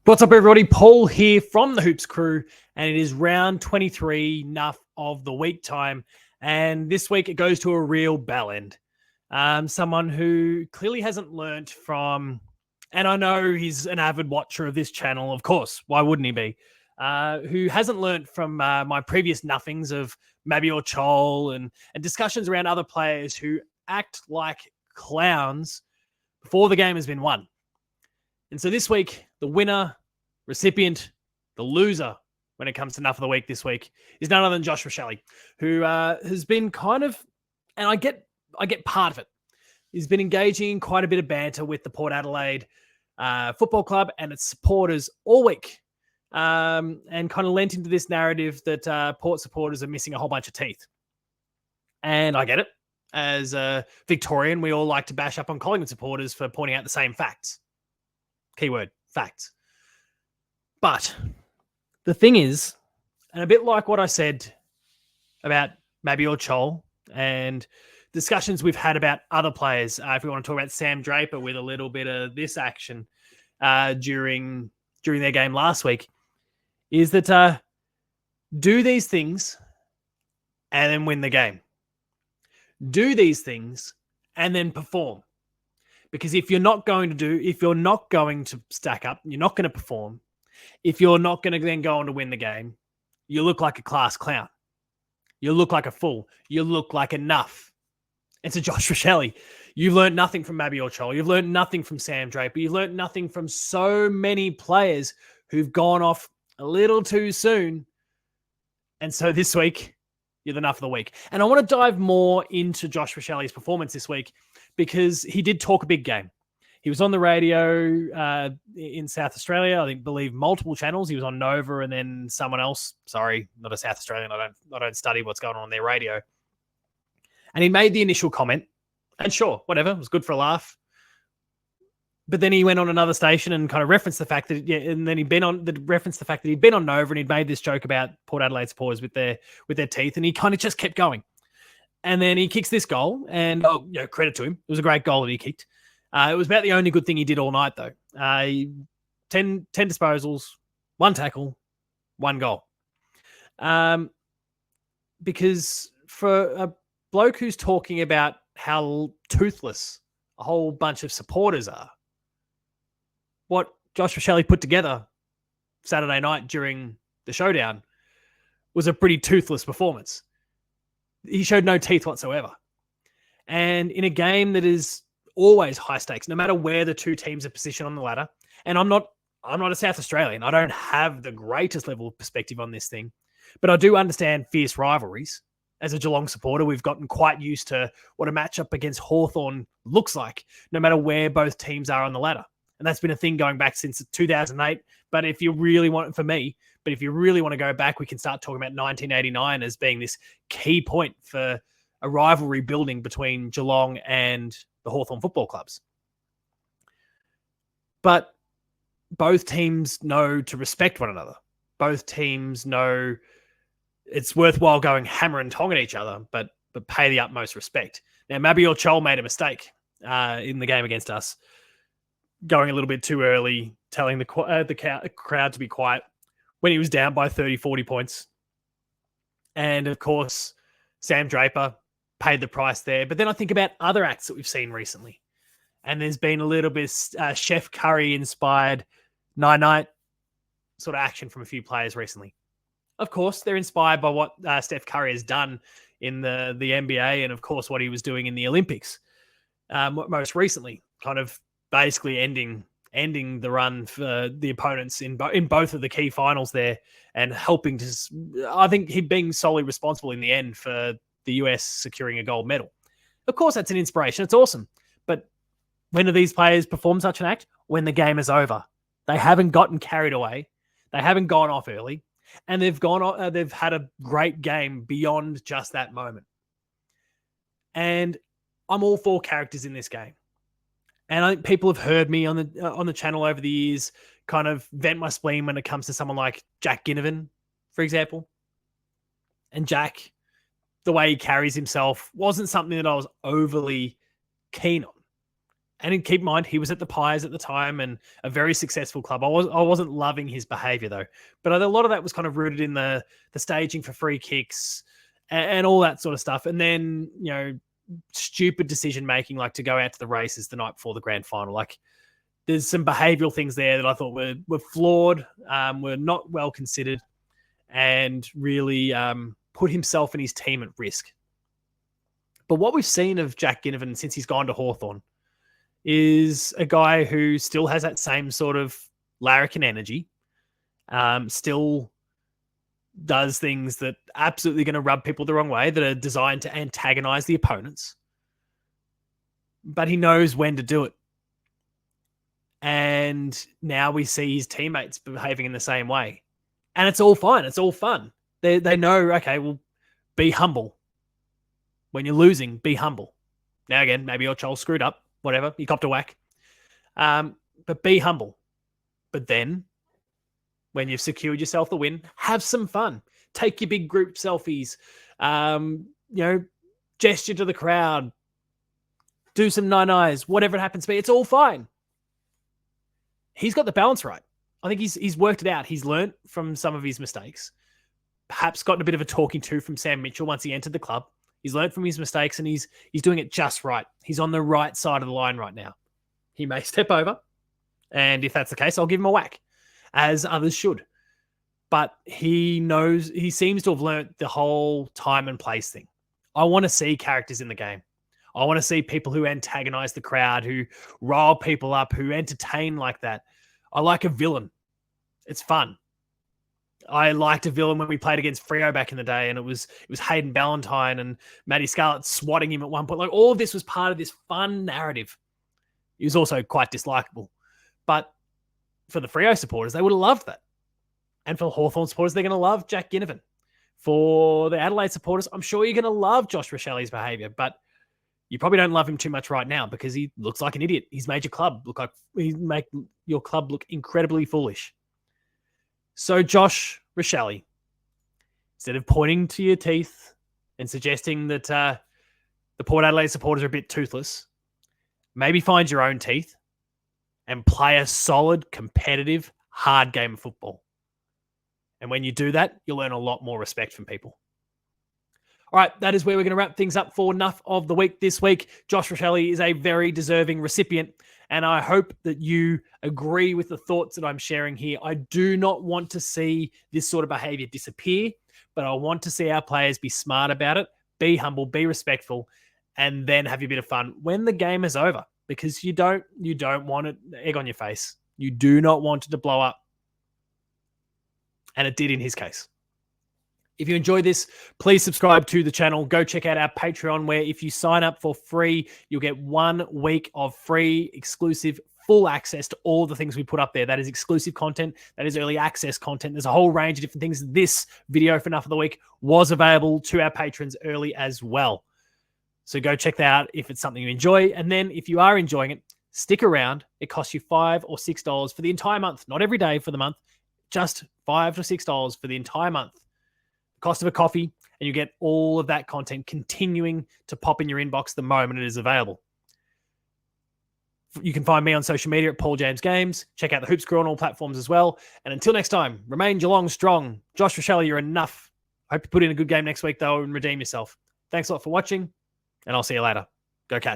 What's up, everybody? Paul here from the Hoops crew, and it is round 23, Nuff of the week time. And this week it goes to a real bell end. Someone who clearly hasn't learnt from, and I know he's an avid watcher of this channel, of course, why wouldn't he be? Who hasn't learnt from my previous nothings of Mabior Chol and discussions around other players who act like clowns before the game has been won. And so this week, the winner, recipient, the loser when it comes to Nuff of the Week this week is none other than Josh Rachele, who has been kind of, and I get part of it. He's been engaging in quite a bit of banter with the Port Adelaide Football Club and its supporters all week, and kind of lent into this narrative that Port supporters are missing a whole bunch of teeth. And I get it. As a Victorian, we all like to bash up on Collingwood supporters for pointing out the same facts. Keyword, facts. But the thing is, and a bit like what I said about Mabior Chol and discussions we've had about other players, if we want to talk about Sam Draper with a little bit of this action during their game last week, is that do these things and then win the game. Do these things and then perform. Because if you're not going to stack up, you're not going to perform. If you're not going to then go on to win the game, you look like a class clown. You look like a fool. You look like a Nuff. And so Josh Rachele, you've learned nothing from Mabior Chol. You've learned nothing from Sam Draper. You've learned nothing from so many players who've gone off a little too soon. And so this week, you're the Nuff of the Week. And I want to dive more into Josh Rachele's performance this week, because he did talk a big game. He was on the radio in South Australia, I believe multiple channels. He was on Nova and then someone else. Sorry, not a South Australian. I don't study what's going on their radio. And he made the initial comment, and sure, whatever, it was good for a laugh. But then he went on another station and kind of referenced the fact that, and then he'd been on Nova and he'd made this joke about Port Adelaide supporters with their teeth, and he kind of just kept going. And then he kicks this goal, and credit to him. It was a great goal that he kicked. It was about the only good thing he did all night, though. 10 disposals, 1 tackle, 1 goal. Because for a bloke who's talking about how toothless a whole bunch of supporters are, what Josh Rachele put together Saturday night during the showdown was a pretty toothless performance. He showed no teeth whatsoever. And in a game that is always high stakes, no matter where the two teams are positioned on the ladder, and I'm not a South Australian. I don't have the greatest level of perspective on this thing, but I do understand fierce rivalries. As a Geelong supporter, we've gotten quite used to what a matchup against Hawthorn looks like, no matter where both teams are on the ladder. And that's been a thing going back since 2008. But if you really want to go back, we can start talking about 1989 as being this key point for a rivalry building between Geelong and the Hawthorn football clubs. But both teams know to respect one another. Both teams know it's worthwhile going hammer and tong at each other, but pay the utmost respect. Now, Mabior Chol made a mistake in the game against us, going a little bit too early, telling the crowd to be quiet when he was down by 30, 40 points. And, of course, Sam Draper paid the price there. But then I think about other acts that we've seen recently. And there's been a little bit Chef Curry-inspired night-night sort of action from a few players recently. Of course, they're inspired by what Steph Curry has done in the NBA and, of course, what he was doing in the Olympics most recently, kind of basically ending the run for the opponents in both of the key finals there, and helping to, I think, he being solely responsible in the end for the US securing a gold medal. Of course, that's an inspiration. It's awesome. But when do these players perform such an act? When the game is over. They haven't gotten carried away. They haven't gone off early. And they've had a great game beyond just that moment. And I'm all for characters in this game. And I think people have heard me on the channel over the years kind of vent my spleen when it comes to someone like Jack Ginnivan, for example. And Jack, the way he carries himself wasn't something that I was overly keen on. And keep in mind, he was at the Pies at the time and a very successful club. I wasn't loving his behaviour though, but a lot of that was kind of rooted in the staging for free kicks and all that sort of stuff. And then, stupid decision making, like to go out to the races the night before the grand final. Like, there's some behavioural things there that I thought were flawed, were not well considered, and really put himself and his team at risk. But what we've seen of Jack Ginnivan since he's gone to Hawthorn is a guy who still has that same sort of larrikin energy, still does things that absolutely going to rub people the wrong way, that are designed to antagonize the opponents. But he knows when to do it. And now we see his teammates behaving in the same way. And it's all fine. It's all fun. They know, okay, well, be humble. When you're losing, be humble. Now, again, maybe your child screwed up. Whatever, you copped a whack. But be humble. But then, when you've secured yourself the win, have some fun. Take your big group selfies. Gesture to the crowd. Do some nine eyes. Whatever it happens to be, it's all fine. He's got the balance right. I think he's worked it out. He's learnt from some of his mistakes. Perhaps gotten a bit of a talking to from Sam Mitchell once he entered the club. He's learned from his mistakes and he's doing it just right. He's on the right side of the line right now. He may step over, and if that's the case, I'll give him a whack, as others should. But he seems to have learnt the whole time and place thing. I want to see characters in the game. I want to see people who antagonize the crowd, who rile people up, who entertain like that. I like a villain. It's fun. I liked a villain when we played against Freo back in the day, and it was Hayden Ballantyne and Matty Scarlett swatting him at one point. Like, all of this was part of this fun narrative. He was also quite dislikable. But for the Freo supporters, they would have loved that. And for Hawthorn supporters, they're going to love Jack Ginnivan. For the Adelaide supporters, I'm sure you're going to love Josh Rachele's behaviour, but you probably don't love him too much right now because he looks like an idiot. He's made your club look incredibly foolish. So, Josh Rachele, instead of pointing to your teeth and suggesting that the Port Adelaide supporters are a bit toothless, maybe find your own teeth and play a solid, competitive, hard game of football. And when you do that, you'll earn a lot more respect from people. All right, that is where we're going to wrap things up for Nuff of the Week this week. Josh Rachele is a very deserving recipient, and I hope that you agree with the thoughts that I'm sharing here. I do not want to see this sort of behavior disappear, but I want to see our players be smart about it, be humble, be respectful, and then have a bit of fun when the game is over, because you don't want it egg on your face. You do not want it to blow up. And it did in his case. If you enjoyed this, please subscribe to the channel. Go check out our Patreon, where if you sign up for free, you'll get 1 week of free, exclusive, full access to all the things we put up there. That is exclusive content. That is early access content. There's a whole range of different things. This video for Nuff of the Week was available to our patrons early as well. So go check that out if it's something you enjoy. And then if you are enjoying it, stick around. It costs you $5 or $6 for the entire month. Not every day for the month. Just $5 to $6 for the entire month. Cost of a coffee, and you get all of that content continuing to pop in your inbox the moment it is available. You can find me on social media at Paul James Games. Check out the Hoops Crew on all platforms as well. And until next time, remain Geelong strong. Josh Rachele, you're enough. I hope you put in a good game next week, though, and redeem yourself. Thanks a lot for watching, and I'll see you later. Go Cats.